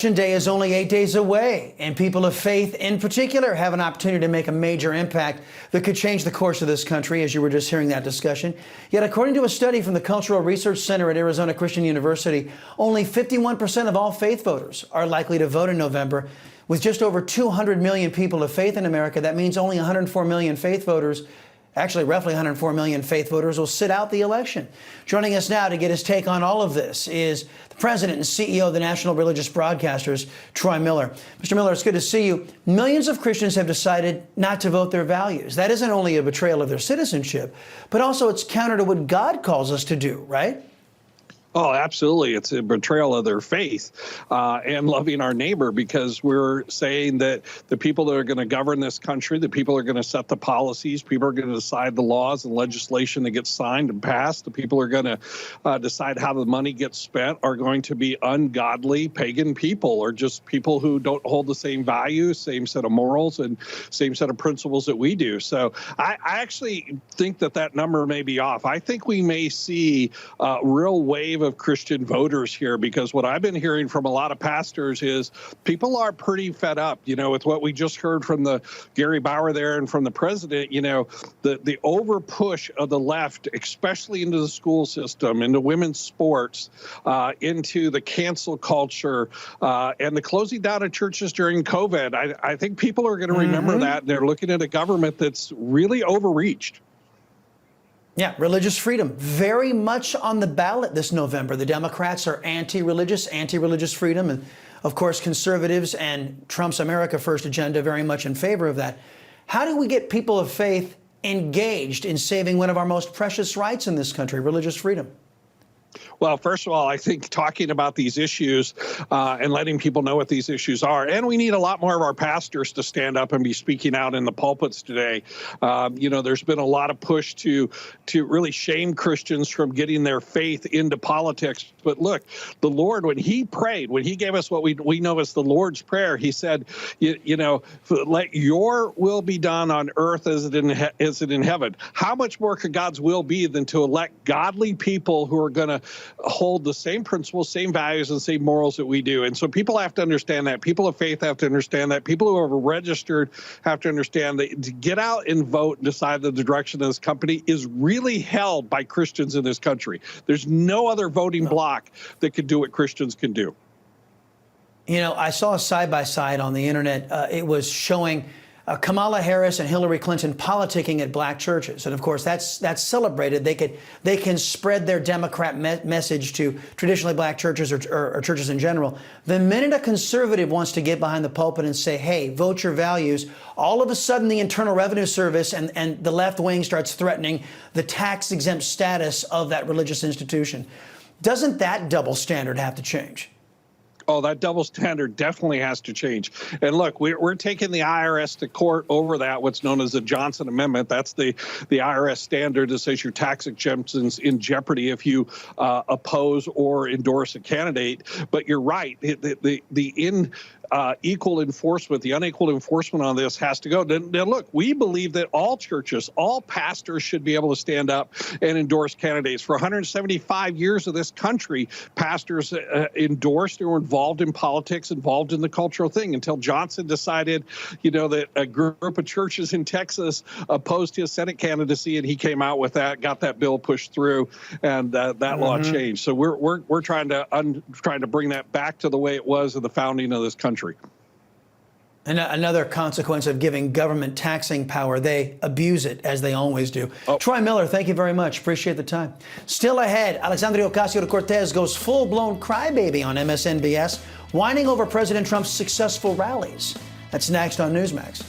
Election Day is only 8 days away, and people of faith in particular have an opportunity to make a major impact that could change the course of this country, as you were just hearing that discussion. Yet, according to a study from the Cultural Research Center at Arizona Christian University, only 51% of all faith voters are likely to vote in November. With just over 200 million people of faith in America, that means only 104 million faith voters, actually roughly 104 million faith voters, will sit out the election. Joining us now to get his take on all of this is the president and CEO of the National Religious Broadcasters, Troy Miller. Mr. Miller, it's good to see you. Millions of Christians have decided not to vote their values. That isn't only a betrayal of their citizenship, but also it's counter to what God calls us to do, right? Oh, absolutely. It's a betrayal of their faith and loving our neighbor, because we're saying that the people that are going to govern this country, the people that are going to set the policies, people are going to decide the laws and legislation that gets signed and passed, the people are going to decide how the money gets spent are going to be ungodly pagan people, or just people who don't hold the same values, same set of morals and same set of principles that we do. So I actually think that number may be off. I think we may see a real wave of Christian voters here, because what I've been hearing from a lot of pastors is people are pretty fed up, with what we just heard from the Gary Bauer there and from the president, the over push of the left, especially into the school system, into women's sports, into the cancel culture, and the closing down of churches during COVID. I think people are going to remember that. They're looking at a government that's really overreached. Yeah, religious freedom, very much on the ballot this November. The Democrats are anti-religious freedom, and of course conservatives and Trump's America First agenda very much in favor of that. How do we get people of faith engaged in saving one of our most precious rights in this country, religious freedom? Well, first of all, I think talking about these issues and letting people know what these issues are, and we need a lot more of our pastors to stand up and be speaking out in the pulpits today. There's been a lot of push to really shame Christians from getting their faith into politics. But look, the Lord, when he prayed, when he gave us what we know as the Lord's Prayer, he said, let your will be done on earth as it in heaven. How much more could God's will be than to elect godly people who are going to hold the same principles, same values, and same morals that we do? And so people have to understand that. People of faith have to understand that. People who are registered have to understand that to get out and vote and decide that the direction of this company is really held by Christians in this country. There's no other voting bloc that can do what Christians can do. I saw a side-by-side on the internet. It was showing Kamala Harris and Hillary Clinton politicking at black churches. And of course, that's celebrated. They can spread their Democrat message to traditionally black churches or churches in general. The minute a conservative wants to get behind the pulpit and say, hey, vote your values, all of a sudden the Internal Revenue Service and the left wing starts threatening the tax-exempt status of that religious institution. Doesn't that double standard have to change? Oh, that double standard definitely has to change. And look, we're taking the IRS to court over that, what's known as the Johnson Amendment. That's the IRS standard that says your tax exemption's in jeopardy if you oppose or endorse a candidate. But you're right. Equal enforcement, the unequal enforcement on this has to go. Now, look, we believe that all churches, all pastors should be able to stand up and endorse candidates. For 175 years of this country, pastors endorsed or involved in politics, involved in the cultural thing, until Johnson decided, that a group of churches in Texas opposed his Senate candidacy, and he came out with that, got that bill pushed through, and that law changed. So we're trying to bring that back to the way it was in the founding of this country. And another consequence of giving government taxing power, they abuse it, as they always do. Troy Miller, thank you very much. Appreciate the time. Still ahead, Alexandria Ocasio-Cortez goes full-blown crybaby on MSNBS, whining over President Trump's successful rallies. That's next on Newsmax.